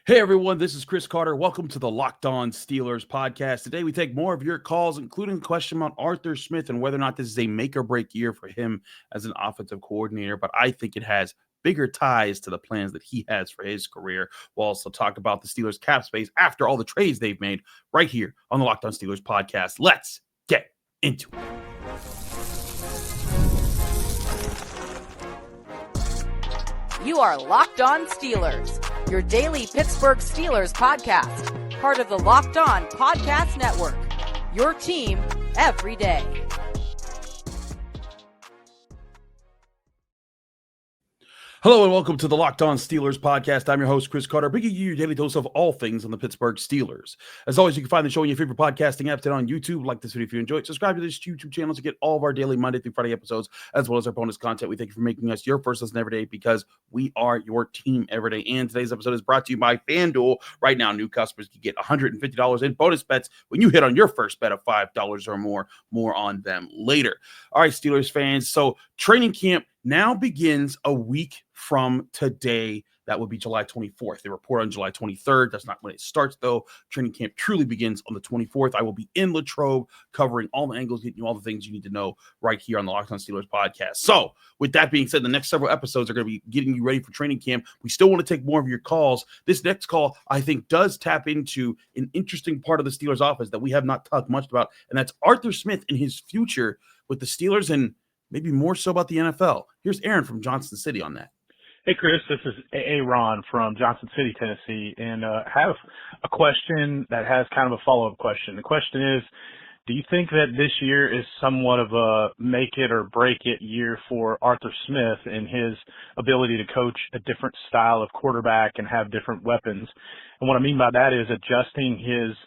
Hey everyone, this is Chris Carter. Welcome to the Locked On Steelers podcast. Today we take more of your calls, including a question about Arthur Smith and whether or not this is a make or break year for him as an offensive coordinator. But I think it has bigger ties to the plans that he has for his career. We'll also talk about the Steelers cap space after all the trades they've made right here on the Locked On Steelers podcast. Let's get into it. You are Locked On Steelers, your daily Pittsburgh Steelers podcast, part of the Locked On Podcast Network, your team every day. Hello and welcome to the Locked On Steelers podcast. I'm your host, Chris Carter, bringing you your daily dose of all things on the Pittsburgh Steelers. As always, you can find the show on your favorite podcasting apps and on YouTube. Like this video if you enjoy it. Subscribe to this YouTube channel to get all of our daily Monday through Friday episodes, as well as our bonus content. We thank you for making us your first listen every day because we are your team every day. And today's episode is brought to you by FanDuel. Right now, new customers can get $150 in bonus bets when you hit on your first bet of $5 or more. More on them later. All right, Steelers fans. So training camp now begins a week from today. That would be July 24th. They report on July 23rd. That's not when it starts, though. Training camp truly begins on the 24th. I will be in Latrobe covering all the angles, getting you all the things you need to know right here on the Locked On Steelers podcast. So with that being said, the next several episodes are going to be getting you ready for training camp. We still want to take more of your calls. This next call, I think, does tap into an interesting part of the Steelers offense that we have not talked much about, and that's Arthur Smith and his future with the Steelers and maybe more so about the NFL. Here's Aaron from Johnson City on that. Hey, Chris, this is Aaron from Johnson City, Tennessee, and I have a question that has kind of a follow-up question. The question is, do you think that this year is somewhat of a make-it-or-break-it year for Arthur Smith in his ability to coach a different style of quarterback and have different weapons? And what I mean by that is adjusting his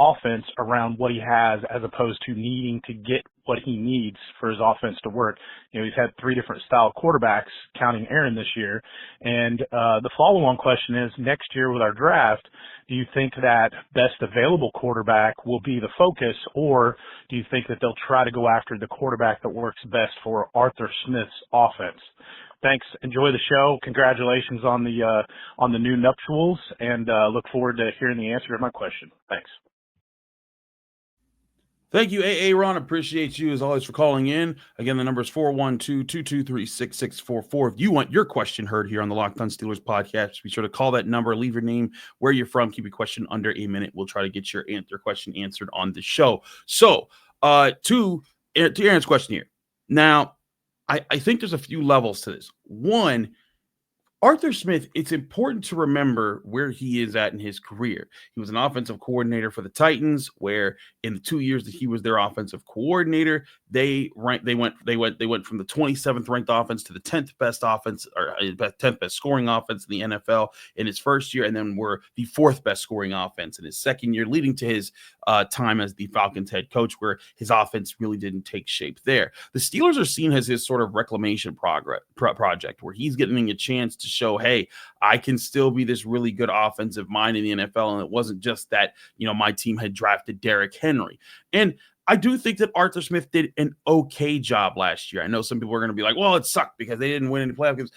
offense around what he has as opposed to needing to get what he needs for his offense to work. You know, he's had three different style quarterbacks, counting Aaron this year. And the follow-on question is, next year with our draft, do you think that best available quarterback will be the focus, or do you think that they'll try to go after the quarterback that works best for Arthur Smith's offense? Thanks. Enjoy the show. Congratulations on the new nuptials, and look forward to hearing the answer to my question. Thanks. Thank you, Aaron. Appreciate you as always for calling in. Again, the number is 412-223-6644. If you want your question heard here on the Locked On Steelers podcast, be sure to call that number, leave your name, where you're from, keep your question under a minute. We'll try to get your question answered on the show. So, to Aaron's question here. Now, I think there's a few levels to this. One, Arthur Smith, it's important to remember where he is at in his career. He was an offensive coordinator for the Titans, where in the 2 years that he was their offensive coordinator, they went from the 27th ranked offense to the 10th best offense, or 10th best scoring offense in the NFL in his first year, and then were the 4th best scoring offense in his second year, leading to his time as the Falcons head coach, where his offense really didn't take shape there. The Steelers are seen as his sort of reclamation project, where he's getting a chance to show, hey, I can still be this really good offensive mind in the NFL. And it wasn't just that, my team had drafted Derrick Henry. And I do think that Arthur Smith did an okay job last year. I know some people are going to be like, well, it sucked because they didn't win any playoff games.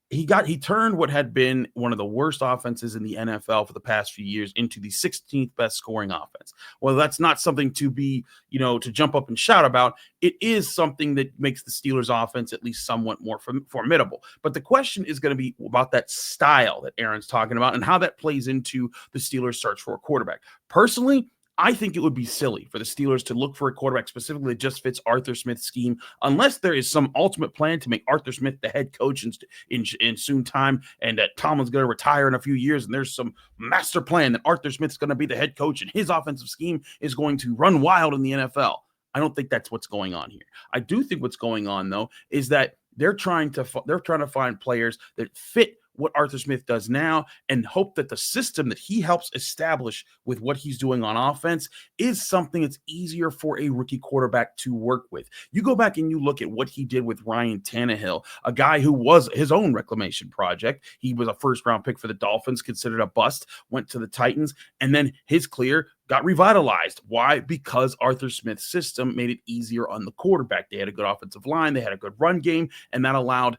He turned what had been one of the worst offenses in the NFL for the past few years into the 16th best scoring offense. Well, that's not something to be, to jump up and shout about. It is something that makes the Steelers offense at least somewhat more formidable. But the question is going to be about that style that Aaron's talking about and how that plays into the Steelers' search for a quarterback. Personally, I think it would be silly for the Steelers to look for a quarterback specifically that just fits Arthur Smith's scheme, unless there is some ultimate plan to make Arthur Smith the head coach in soon time, and that Tomlin's going to retire in a few years, and there's some master plan that Arthur Smith's going to be the head coach, and his offensive scheme is going to run wild in the NFL. I don't think that's what's going on here. I do think what's going on, though, is that they're trying to find players that fit what Arthur Smith does now and hope that the system that he helps establish with what he's doing on offense is something that's easier for a rookie quarterback to work with. You go back and you look at what he did with Ryan Tannehill, a guy who was his own reclamation project. He was a first-round pick for the Dolphins, considered a bust, went to the Titans, and then his career got revitalized. Why? Because Arthur Smith's system made it easier on the quarterback. They had a good offensive line, they had a good run game, and that allowed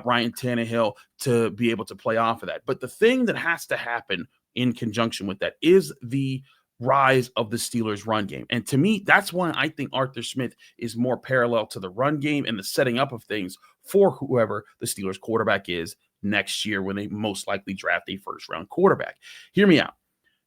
Ryan Tannehill to be able to play off of that. But the thing that has to happen in conjunction with that is the rise of the Steelers run game. And to me, that's why I think Arthur Smith is more parallel to the run game and the setting up of things for whoever the Steelers quarterback is next year when they most likely draft a first-round quarterback. Hear me out.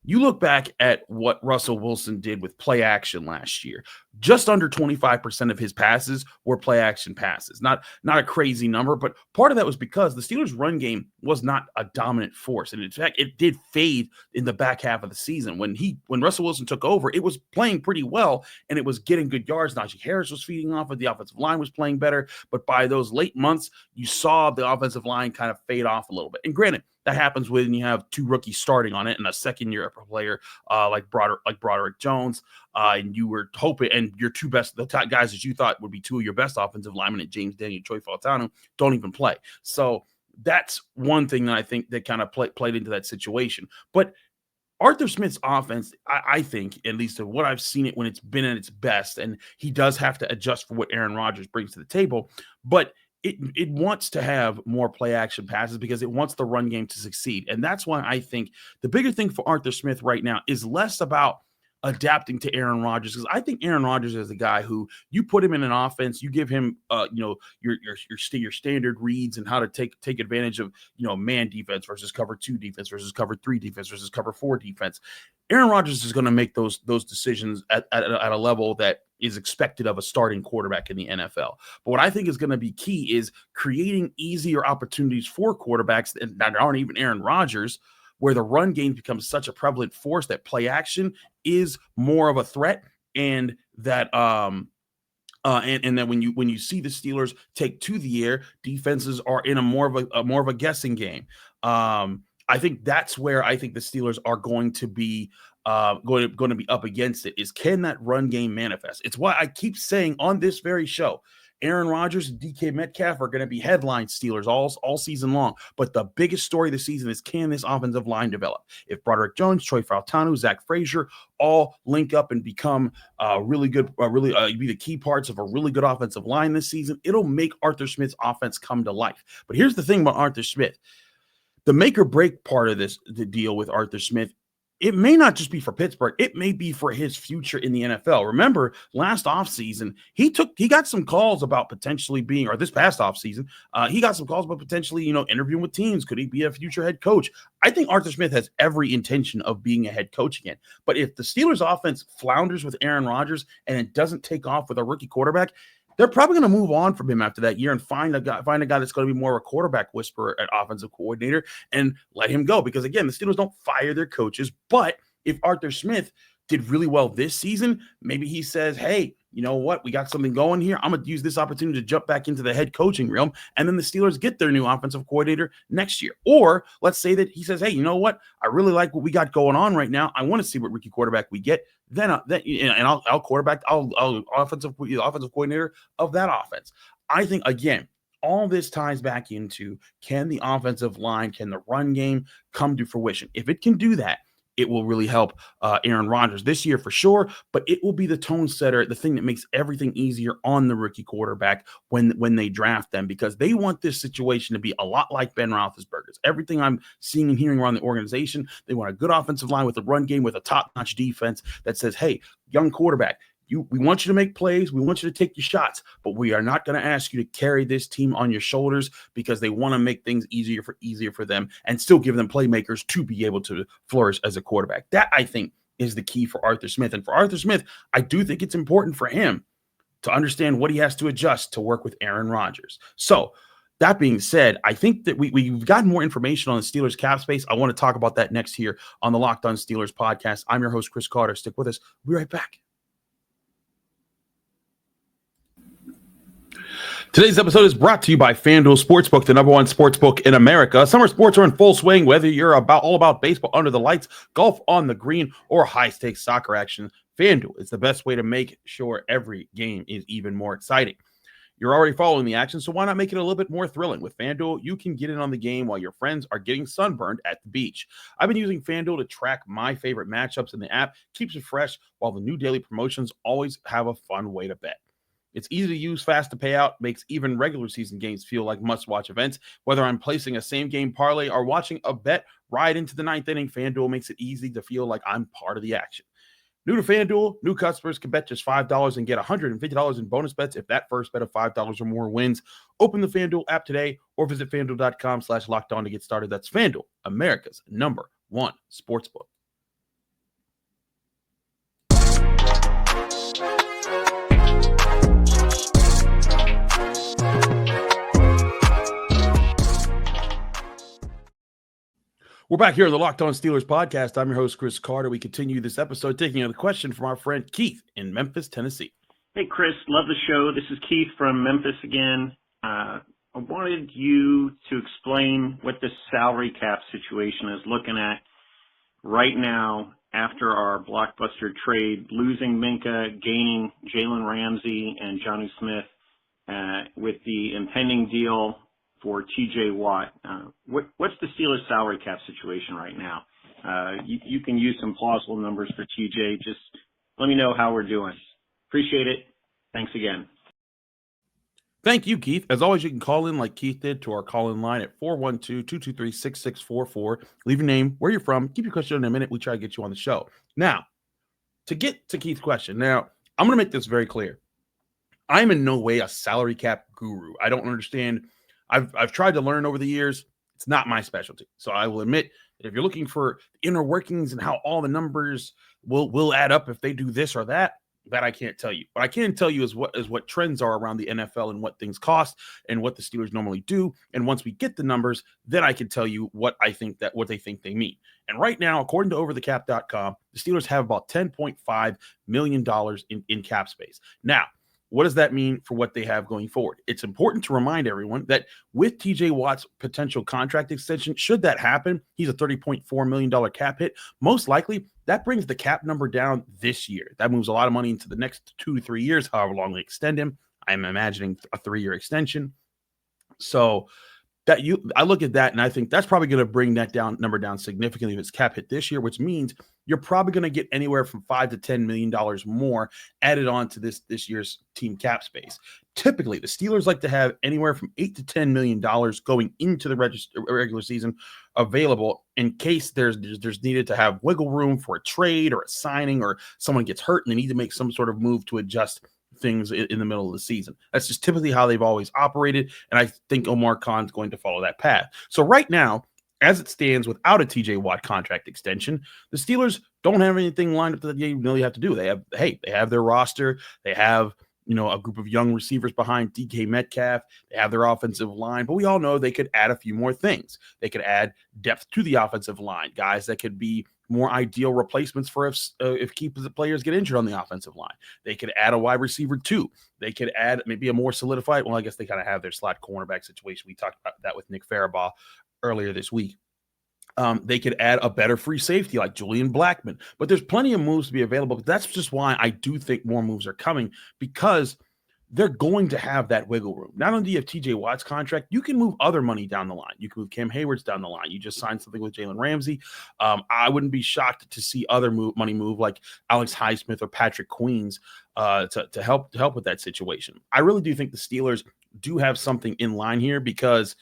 You look back at what Russell Wilson did with play action last year. Just under 25% of his passes were play action passes. Not a crazy number, but part of that was because the Steelers' run game was not a dominant force. And in fact, it did fade in the back half of the season. When Russell Wilson took over, it was playing pretty well and it was getting good yards. Najee Harris was feeding off it. The offensive line was playing better. But by those late months, you saw the offensive line kind of fade off a little bit. And granted, that happens when you have two rookies starting on it and a second-year player like Broderick Jones, and you were hoping, and your two best, the top guys that you thought would be two of your best offensive linemen, at James Daniel, Troy Fautanu, don't even play. So that's one thing that I think that kind of played into that situation. But Arthur Smith's offense, I think, at least of what I've seen it when it's been at its best, and he does have to adjust for what Aaron Rodgers brings to the table, but it wants to have more play action passes because it wants the run game to succeed. And that's why I think the bigger thing for Arthur Smith right now is less about adapting to Aaron Rodgers, because I think Aaron Rodgers is a guy who you put him in an offense, you give him your standard reads and how to take advantage of man defense versus cover 2 defense versus cover 3 defense versus cover 4 defense. Aaron Rodgers is going to make those decisions at a level that is expected of a starting quarterback in the NFL. But what I think is going to be key is creating easier opportunities for quarterbacks that aren't even Aaron Rodgers, where the run game becomes such a prevalent force that play action is more of a threat, and that and then when you see the Steelers take to the air, defenses are in a more of a guessing game. I think that's where I think the Steelers are going to be going to be up against it, is can that run game manifest? It's why I keep saying on this very show, Aaron Rodgers and DK Metcalf are going to be headline Steelers all season long. But the biggest story this season is, can this offensive line develop? If Broderick Jones, Troy Fautanu, Zach Frazier all link up and become really good, be the key parts of a really good offensive line this season, it'll make Arthur Smith's offense come to life. But here's the thing about Arthur Smith. The make or break part of the deal with Arthur Smith, it may not just be for Pittsburgh. It may be for his future in the NFL. Remember, last offseason, he got some calls about potentially being, or this past offseason, he got some calls about potentially, interviewing with teams. Could he be a future head coach? I think Arthur Smith has every intention of being a head coach again. But if the Steelers offense flounders with Aaron Rodgers and it doesn't take off with a rookie quarterback, they're probably going to move on from him after that year and find a guy that's going to be more of a quarterback whisperer at offensive coordinator and let him go. Because again, the Steelers don't fire their coaches. But if Arthur Smith did really well this season, maybe he says, hey, you know what? We got something going here. I'm going to use this opportunity to jump back into the head coaching realm. And then the Steelers get their new offensive coordinator next year. Or let's say that he says, hey, you know what? I really like what we got going on right now. I want to see what rookie quarterback we get. Then I'll quarterback, I'll offensive coordinator of that offense. I think, again, all this ties back into, can the offensive line, can the run game come to fruition? If it can do that, it will really help Aaron Rodgers this year for sure, but it will be the tone setter, the thing that makes everything easier on the rookie quarterback when they draft them, because they want this situation to be a lot like Ben Roethlisberger's. Everything I'm seeing and hearing around the organization, they want a good offensive line with a run game with a top-notch defense that says, hey, young quarterback, we want you to make plays. We want you to take your shots, but we are not going to ask you to carry this team on your shoulders, because they want to make things easier for them and still give them playmakers to be able to flourish as a quarterback. That, I think, is the key for Arthur Smith. And for Arthur Smith, I do think it's important for him to understand what he has to adjust to work with Aaron Rodgers. So that being said, I think that we've gotten more information on the Steelers cap space. I want to talk about that next here on the Locked On Steelers podcast. I'm your host, Chris Carter. Stick with us. We'll be right back. Today's episode is brought to you by FanDuel Sportsbook, the #1 sportsbook in America. Summer sports are in full swing, whether you're all about baseball under the lights, golf on the green, or high-stakes soccer action. FanDuel is the best way to make sure every game is even more exciting. You're already following the action, so why not make it a little bit more thrilling? With FanDuel, you can get in on the game while your friends are getting sunburned at the beach. I've been using FanDuel to track my favorite matchups in the app. Keeps it fresh, while the new daily promotions always have a fun way to bet. It's easy to use, fast to pay out, makes even regular season games feel like must-watch events. Whether I'm placing a same-game parlay or watching a bet ride into the ninth inning, FanDuel makes it easy to feel like I'm part of the action. New to FanDuel, new customers can bet just $5 and get $150 in bonus bets if that first bet of $5 or more wins. Open the FanDuel app today or visit FanDuel.com/lockedon to get started. That's FanDuel, America's #1 sportsbook. We're back here on the Locked On Steelers podcast. I'm your host, Chris Carter. We continue this episode taking a question from our friend Keith in Memphis, Tennessee. Hey, Chris. Love the show. This is Keith from Memphis again. I wanted you to explain what the salary cap situation is looking at right now after our blockbuster trade, losing Minka, gaining Jalen Ramsey and Jonnu Smith, with the impending deal for TJ Watt. What's the Steelers salary cap situation right now? You can use some plausible numbers for TJ. Just let me know how we're doing. Appreciate it. Thanks again. Thank you, Keith. As always, you can call in like Keith did to our call-in line at 412-223-6644. Leave your name, where you're from, keep your question in a minute. We try to get you on the show. Now, to get to Keith's question, I'm going to make this very clear. I'm in no way a salary cap guru. I don't understand. I've tried to learn over the years. It's not my specialty. So I will admit that if you're looking for inner workings and how all the numbers will add up if they do this or that I can't tell you. What I can tell you is what trends are around the NFL and what things cost and what the Steelers normally do. And once we get the numbers, then I can tell you what they think they mean. And right now, according to overthecap.com, the Steelers have about $10.5 million in cap space. Now, what does that mean for what they have going forward? It's important to remind everyone that with TJ Watt's potential contract extension, should that happen, he's a $30.4 million cap hit. Most likely, that brings the cap number down this year. That moves a lot of money into the next 2 to 3 years, however long they extend him. I'm imagining a 3-year extension. So I look at that and I think that's probably going to bring that number down significantly if it's cap hit this year, which means you're probably going to get anywhere from $5 to $10 million more added on to this year's team cap space. Typically, the Steelers like to have anywhere from $8 to $10 million going into the regular season available in case there's needed to have wiggle room for a trade or a signing or someone gets hurt and they need to make some sort of move to adjust things in the middle of the season. That's just typically how they've always operated, and I think Omar Khan's going to follow that path. So right now, as it stands, without a TJ Watt contract extension, the Steelers don't have anything lined up that they really have to do. They have their roster. They have a group of young receivers behind DK Metcalf. They have their offensive line, but we all know they could add a few more things. They could add depth to the offensive line, guys that could be more ideal replacements for if key players get injured on the offensive line. They could add a wide receiver too. They could add maybe a more solidified, well, I guess they kind of have their slot cornerback situation. We talked about that with Nick Farabaugh earlier this week. They could add a better free safety like Julian Blackmon. But there's plenty of moves to be available. But that's just why I do think more moves are coming, because they're going to have that wiggle room. Not only do you have TJ Watt's contract, you can move other money down the line. You can move Cam Heyward's down the line. You just signed something with Jalen Ramsey. I wouldn't be shocked to see other money move like Alex Highsmith or Patrick Queens to help with that situation. I really do think the Steelers do have something in line here because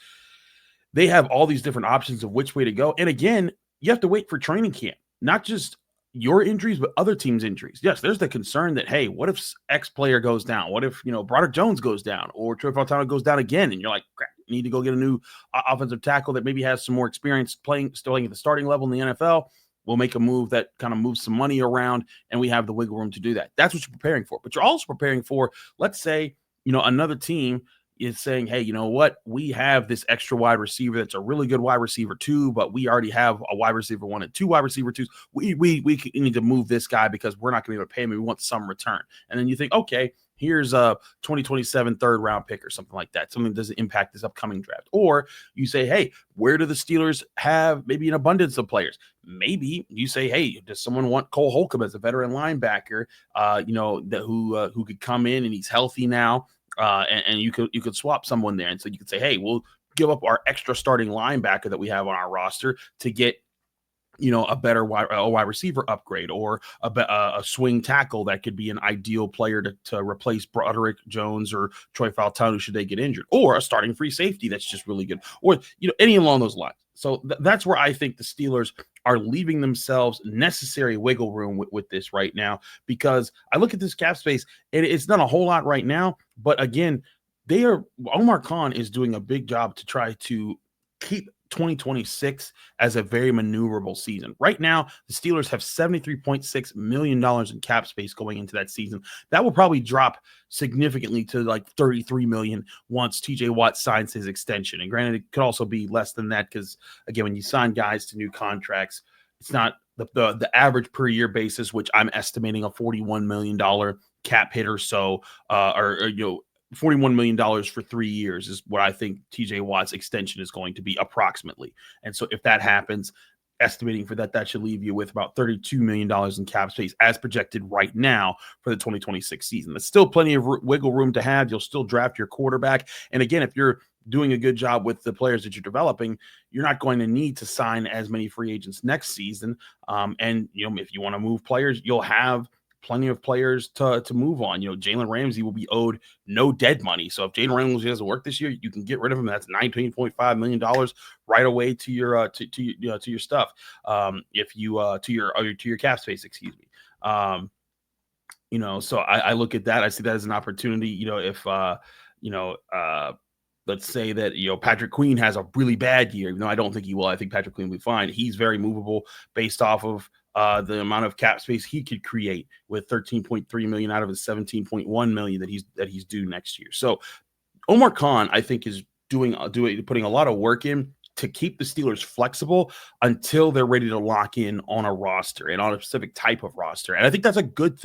they have all these different options of which way to go. And again, you have to wait for training camp, not just your injuries, but other teams' injuries. Yes, there's the concern that, hey, what if X player goes down? What if, Broderick Jones goes down or Troy Fontana goes down again? And you're like, crap, you need to go get a new offensive tackle that maybe has some more experience still playing at the starting level in the NFL. We'll make a move that kind of moves some money around, and we have the wiggle room to do that. That's what you're preparing for. But you're also preparing for, let's say, another team is saying, hey, you know what? We have this extra wide receiver that's a really good wide receiver too, but we already have a wide receiver 1 and 2 wide receiver 2s. We need to move this guy because we're not going to be able to pay him. We want some return. And then you think, okay, here's a 2027 third round pick or something like that. Something that doesn't impact this upcoming draft. Or you say, hey, where do the Steelers have maybe an abundance of players? Maybe you say, hey, does someone want Cole Holcomb as a veteran linebacker, who could come in and he's healthy now? And you could swap someone there. And so you could say, hey, we'll give up our extra starting linebacker that we have on our roster to get a better wide receiver upgrade, or a swing tackle that could be an ideal player to replace Broderick Jones or Troy Fautanu should they get injured, or a starting free safety that's just really good, or any along those lines. So that's where I think the Steelers are leaving themselves necessary wiggle room with this right now, because I look at this cap space and it's not a whole lot right now, but again, Omar Khan is doing a big job to try to keep 2026 as a very maneuverable season. Right now, the Steelers have $73.6 million in cap space going into that season. That will probably drop significantly to like $33 million once TJ Watt signs his extension. And granted, it could also be less than that because, again, when you sign guys to new contracts, it's not the average per year basis, which I'm estimating a $41 million cap hit or so, $41 million for 3 years is what I think TJ Watt's extension is going to be approximately. And so if that happens, estimating for that should leave you with about $32 million in cap space as projected right now for the 2026 season. There's still plenty of wiggle room to have. You'll still draft your quarterback. And again, if you're doing a good job with the players that you're developing, you're not going to need to sign as many free agents next season. And if you want to move players, you'll have plenty of players to move on. Jalen Ramsey will be owed no dead money. So if Jalen Ramsey doesn't work this year, you can get rid of him. That's $19.5 million right away to your to your stuff. If you to your cap space, excuse me. So I look at that. I see that as an opportunity. If let's say that Patrick Queen has a really bad year, even though I don't think he will. I think Patrick Queen will be fine. He's very movable based off of the amount of cap space he could create with $13.3 million out of his $17.1 million that he's due next year. So Omar Khan, I think, is putting a lot of work in to keep the Steelers flexible until they're ready to lock in on a roster and on a specific type of roster. And I think that's a good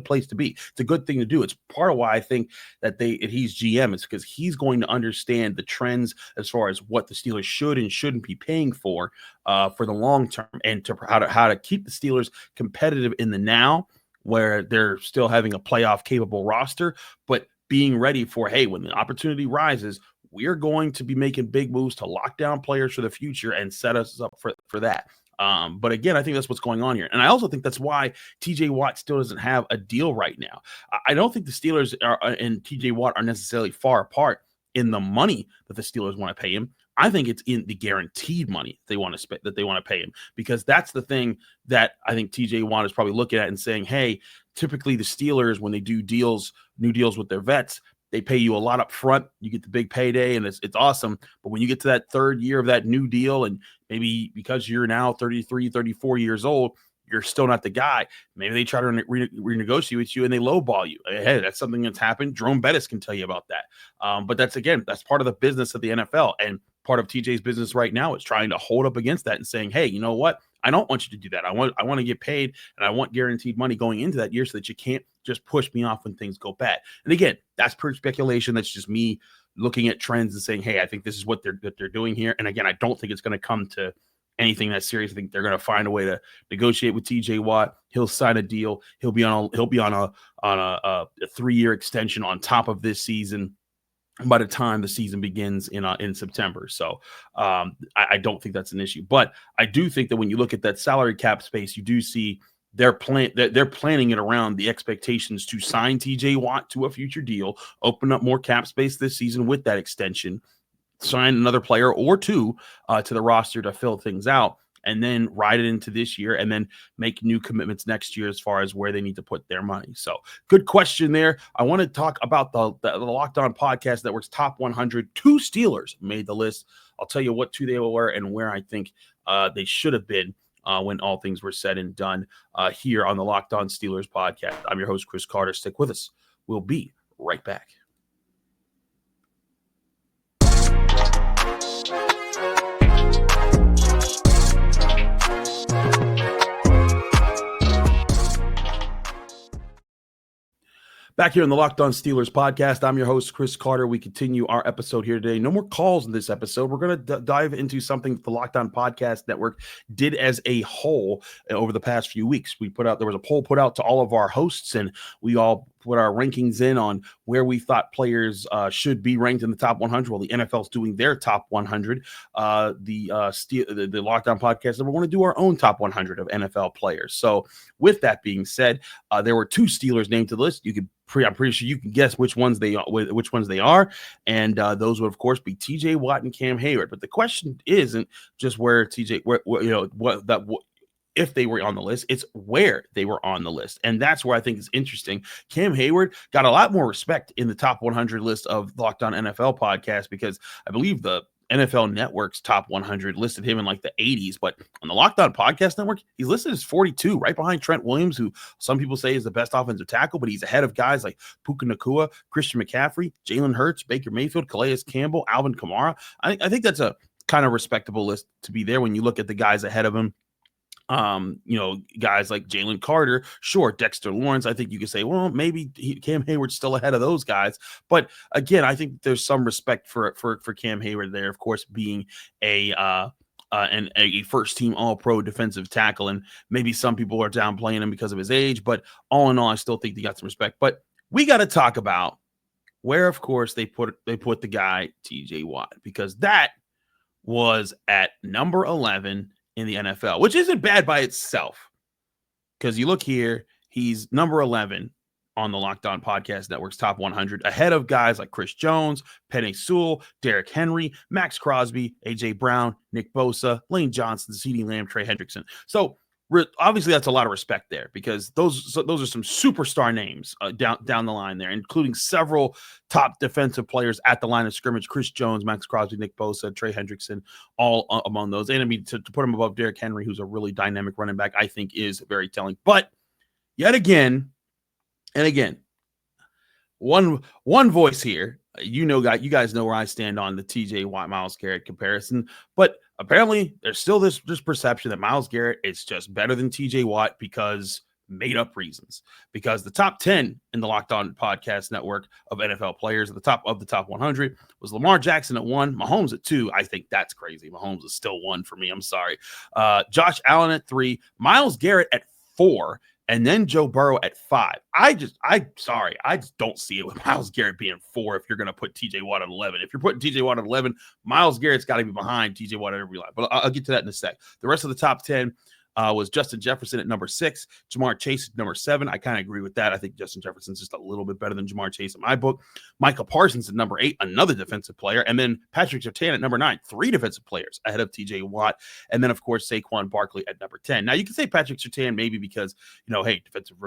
place to be. It's a good thing to do. It's part of why I think that he's GM, is because he's going to understand the trends as far as what the Steelers should and shouldn't be paying for the long term, and how to keep the Steelers competitive in the now, where they're still having a playoff capable roster, but being ready for, hey, when the opportunity rises, we're going to be making big moves to lock down players for the future and set us up for that. But again, I think that's what's going on here. And I also think that's why TJ Watt still doesn't have a deal right now. I don't think the Steelers and TJ Watt are necessarily far apart in the money that the Steelers want to pay him. I think it's in the guaranteed money they want to pay him, because that's the thing that I think TJ Watt is probably looking at and saying, hey, typically the Steelers, when they do new deals with their vets, they pay you a lot up front. You get the big payday, and it's awesome. But when you get to that third year of that new deal, and maybe because you're now 33, 34 years old, you're still not the guy. Maybe they try to renegotiate with you and they lowball you. Hey, that's something that's happened. Jerome Bettis can tell you about that. But that's part of the business of the NFL. And part of TJ's business right now is trying to hold up against that and saying, hey, you know what? I don't want you to do that. I want to get paid, and I want guaranteed money going into that year so that you can't just push me off when things go bad. And again, that's pure speculation. That's just me looking at trends and saying, hey, I think this is what they're doing here. And again, I don't think it's going to come to anything that's serious. I think they're going to find a way to negotiate with TJ Watt. He'll sign a deal. He'll be on a 3-year extension on top of this season by the time the season begins in September. So I don't think that's an issue. But I do think that when you look at that salary cap space, you do see they're planning it around the expectations to sign TJ Watt to a future deal, open up more cap space this season with that extension, sign another player or two to the roster to fill things out, and then ride it into this year, and then make new commitments next year as far as where they need to put their money. So good question there. I want to talk about the Locked On Podcast Network's top 100. 2 Steelers made the list. I'll tell you what 2 they were and where I think they should have been when all things were said and done here on the Locked On Steelers podcast. I'm your host, Chris Carter. Stick with us. We'll be right back. Back here on the Locked On Steelers podcast, I'm your host, Chris Carter. We continue our episode here today. No more calls in this episode. We're going to dive into something that the Locked On Podcast Network did as a whole over the past few weeks. There was a poll put out to all of our hosts, and we all put our rankings in on where we thought players should be ranked in the top 100. Well, the NFL's doing their top 100. The Lockdown Podcast, we want to do our own top 100 of NFL players. So with that being said, there were 2 Steelers named to the list. I'm pretty sure you can guess which ones they are, and those would of course be T.J. Watt and Cam Heyward. But the question isn't just if they were on the list, it's where they were on the list. And that's where I think is interesting. Cam Heyward got a lot more respect in the top 100 list of Locked On NFL podcast, because I believe the NFL Network's top 100 listed him in like the 80s, but on the Locked On Podcast Network, he's listed as 42, right behind Trent Williams, who some people say is the best offensive tackle, but he's ahead of guys like Puka Nacua, Christian McCaffrey, Jalen Hurts, Baker Mayfield, Calais Campbell, Alvin Kamara. I think that's a kind of respectable list to be there when you look at the guys ahead of him. Guys like Jalen Carter, sure, Dexter Lawrence. I think you could say, well, maybe Cam Heyward's still ahead of those guys. But again, I think there's some respect for Cam Heyward there, of course, being a first team All-Pro defensive tackle. And maybe some people are downplaying him because of his age, but all in all, I still think they got some respect. But we got to talk about where, of course, they put the guy TJ Watt, because that was at number 11 in the NFL, which isn't bad by itself, because you look here, he's number 11 on the Locked On Podcast Network's top 100, ahead of guys like Chris Jones, Penei Sewell, Derrick Henry, Max Crosby, A.J. Brown, Nick Bosa, Lane Johnson, CeeDee Lamb, Trey Hendrickson. So obviously that's a lot of respect there, because those are some superstar names down the line there, including several top defensive players at the line of scrimmage: Chris Jones, Max Crosby, Nick Bosa, Trey Hendrickson, all among those. And I mean, to put him above Derrick Henry, who's a really dynamic running back, I think is very telling. But yet again, and again, one voice here, you guys know where I stand on the TJ Watt Myles Garrett comparison, but apparently there's still this perception that Myles Garrett is just better than TJ Watt because made up reasons. Because the top 10 in the Locked On Podcast Network of NFL players, at the top of the top 100, was Lamar Jackson at 1, Mahomes at 2. I think that's crazy. Mahomes is still 1 for me. I'm sorry. Josh Allen at 3, Myles Garrett at 4, and then Joe Burrow at 5. I just don't see it with Myles Garrett being 4 if you're going to put TJ Watt at 11. If you're putting TJ Watt at 11, Myles Garrett's got to be behind TJ Watt at every line. But I'll get to that in a sec. The rest of the top 10 was Justin Jefferson at number 6, Jamar Chase at number 7. I kind of agree with that. I think Justin Jefferson's just a little bit better than Jamar Chase in my book. Michael Parsons at number 8, another defensive player. And then Patrick Surtain at number 9, 3 defensive players ahead of TJ Watt. And then, of course, Saquon Barkley at number 10. Now, you can say Patrick Surtain maybe because, hey, defensive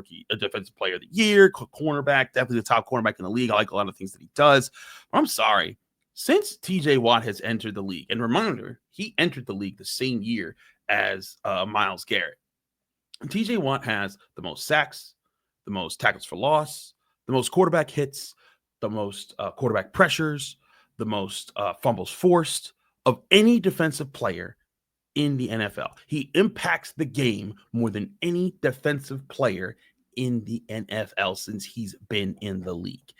player of the year, cornerback, definitely the top cornerback in the league. I like a lot of things that he does. But I'm sorry. Since TJ Watt has entered the league, and reminder, he entered the league the same year as Myles Garrett, TJ Watt has the most sacks, the most tackles for loss, the most quarterback hits, the most quarterback pressures, the most fumbles forced of any defensive player in the NFL. He impacts the game more than any defensive player in the NFL since he's been in the league.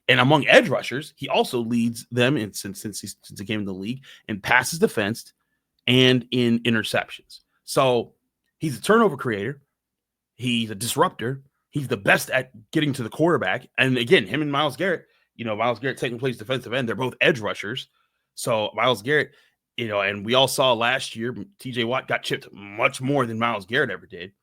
And among edge rushers, he also leads them since he came in the league in passes defensed and in interceptions. So he's a turnover creator. He's a disruptor. He's the best at getting to the quarterback. And again, him and Myles Garrett, Myles Garrett taking place defensive end, they're both edge rushers. So Myles Garrett, and we all saw last year, TJ Watt got chipped much more than Myles Garrett ever did.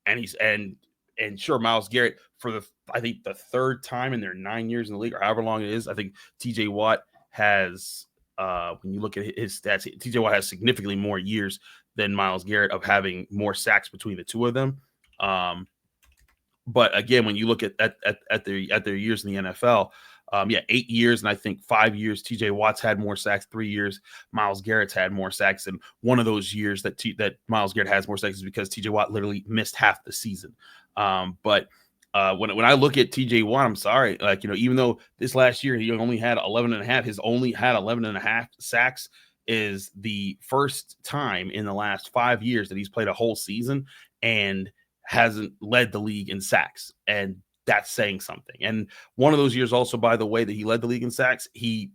And sure, Myles Garrett, for I think the third time in their 9 years in the league, or however long it is, I think TJ Watt has, when you look at his stats, TJ Watt has significantly more years than Myles Garrett of having more sacks between the two of them. But again, when you look at their years in the NFL, 8 years, and I think 5 years, TJ Watt's had more sacks. 3 years, Myles Garrett's had more sacks. And one of those years that Myles Garrett has more sacks is because TJ Watt literally missed half the season. But when I look at TJ Watt, I'm sorry, even though this last year he only had 11.5, his only had 11.5 sacks is the first time in the last 5 years that he's played a whole season and hasn't led the league in sacks. And that's saying something. And one of those years also, by the way, that he led the league in sacks, he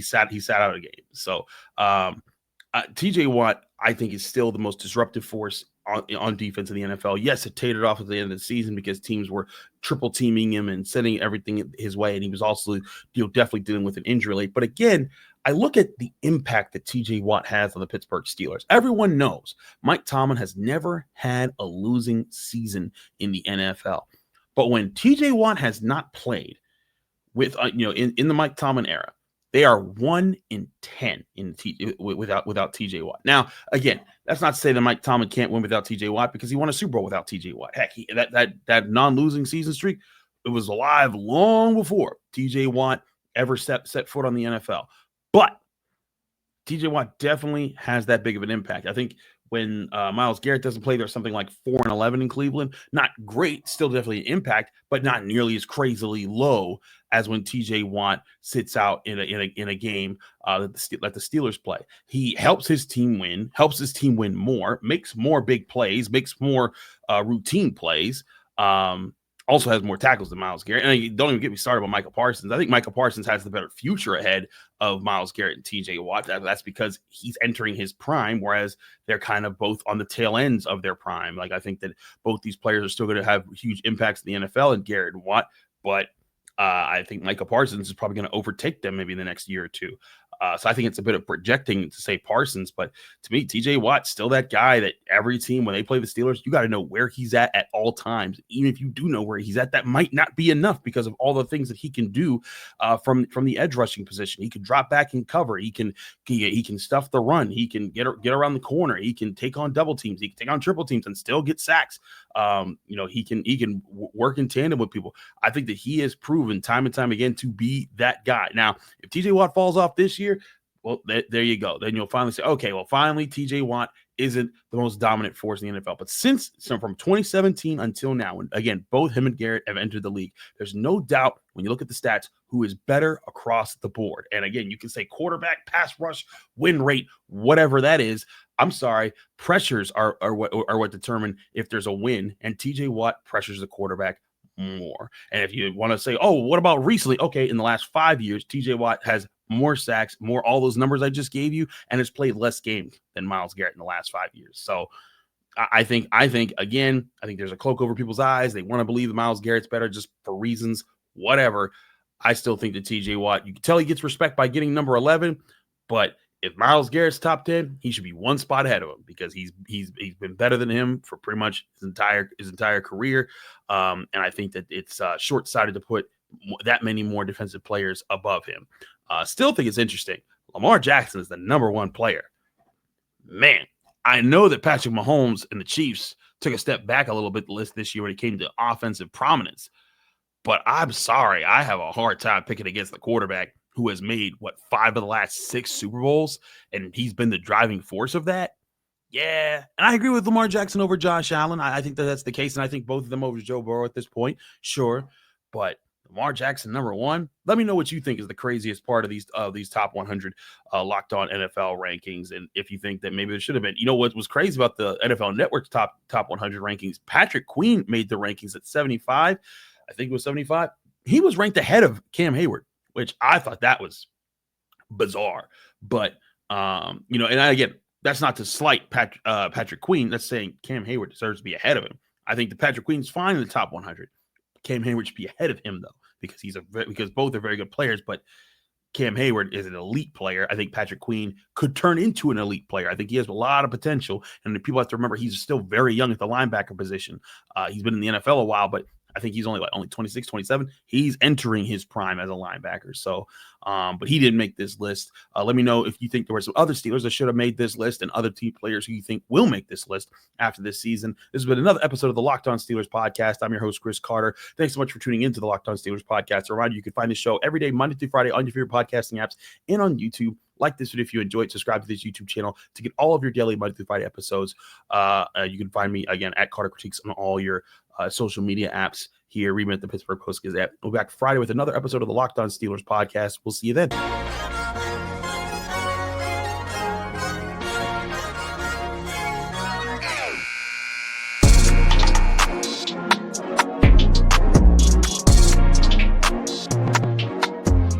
sat out of the game. So TJ Watt, I think, is still the most disruptive force on defense in the NFL. Yes, it tapered off at the end of the season because teams were triple teaming him and sending everything his way, and he was also definitely dealing with an injury late. But again, I look at the impact that TJ Watt has on the Pittsburgh Steelers. Everyone knows Mike Tomlin has never had a losing season in the NFL. But when TJ Watt has not played with in the Mike Tomlin era, they are 1-10 without TJ Watt. Now, again, that's not to say that Mike Tomlin can't win without TJ Watt, because he won a Super Bowl without TJ Watt. Heck, that non-losing season streak, it was alive long before TJ Watt ever set foot on the NFL. But TJ Watt definitely has that big of an impact. I think when Myles Garrett doesn't play, there's something like 4-11 in Cleveland. Not great, still definitely an impact, but not nearly as crazily low as when TJ Watt sits out in a game that the Steelers play. He helps his team win more, makes more big plays, makes more routine plays. Also has more tackles than Myles Garrett. And don't even get me started about Micah Parsons. I think Micah Parsons has the better future ahead of Myles Garrett and TJ Watt. That's because he's entering his prime, whereas they're kind of both on the tail ends of their prime. Like, I think that both these players are still going to have huge impacts in the NFL, and Garrett and Watt, but I think Micah Parsons is probably going to overtake them maybe in the next year or two. So I think it's a bit of projecting to say Parsons, but to me, TJ Watt's still that guy that every team, when they play the Steelers, you got to know where he's at all times. Even if you do know where he's at, that might not be enough because of all the things that he can do from the edge rushing position. He can drop back and cover. He can stuff the run. He can get around the corner. He can take on double teams. He can take on triple teams and still get sacks. He can work in tandem with people. I think that he has proven time and time again to be that guy. Now, if TJ Watt falls off this year, well, there you go. Then you'll finally say, okay, well, finally, TJ Watt isn't the most dominant force in the NFL. But from 2017 until now, and again, both him and Garrett have entered the league, there's no doubt when you look at the stats who is better across the board. And again, you can say quarterback, pass rush, win rate, whatever that is. I'm sorry, pressures are what determine if there's a win, and TJ Watt pressures the quarterback more. And if you want to say, oh, what about recently? Okay, in the last 5 years, TJ Watt has more sacks, more all those numbers I just gave you, and has played less games than Myles Garrett in the last 5 years. So I think there's a cloak over people's eyes. They want to believe that Myles Garrett's better just for reasons, whatever. I still think that TJ Watt, you can tell he gets respect by getting number 11, but if Myles Garrett's top 10, he should be one spot ahead of him because he's been better than him for pretty much his entire career. And I think that it's short-sighted to put that many more defensive players above him. Still think it's interesting. Lamar Jackson is the number one player. Man, I know that Patrick Mahomes and the Chiefs took a step back a little bit the list this year when it came to offensive prominence. But I'm sorry, I have a hard time picking against the quarterback who has made, 5 of the last 6 Super Bowls, and he's been the driving force of that. Yeah, and I agree with Lamar Jackson over Josh Allen. I think that's the case, and I think both of them over Joe Burrow at this point. Sure, but Lamar Jackson, number one. Let me know what you think is the craziest part of these top 100 Locked On NFL rankings, and if you think that maybe there should have been. You know what was crazy about the NFL Network's top 100 rankings? Patrick Queen made the rankings at 75. I think it was 75. He was ranked ahead of Cam Heyward, which I thought that was bizarre. But and again, that's not to slight Patrick Queen. That's saying Cam Heyward deserves to be ahead of him. I think that Patrick Queen's fine in the top 100. Cam Heyward should be ahead of him, though, because both are very good players, but Cam Heyward is an elite player. I think Patrick Queen could turn into an elite player. I think he has a lot of potential, and people have to remember he's still very young at the linebacker position. He's been in the NFL a while, but I think he's only 26, 27. He's entering his prime as a linebacker. So, but he didn't make this list. Let me know if you think there were some other Steelers that should have made this list and other team players who you think will make this list after this season. This has been another episode of the Locked On Steelers podcast. I'm your host, Chris Carter. Thanks so much for tuning into the Locked On Steelers podcast. A reminder, you can find this show every day, Monday through Friday on your favorite podcasting apps and on YouTube. Like this video if you enjoyed. Subscribe to this YouTube channel to get all of your daily Monday through Friday episodes. You can find me, again, at Carter Critiques on all your social media apps here. Read me at the Pittsburgh Post-Gazette. We'll be back Friday with another episode of the Locked On Steelers podcast. We'll see you then.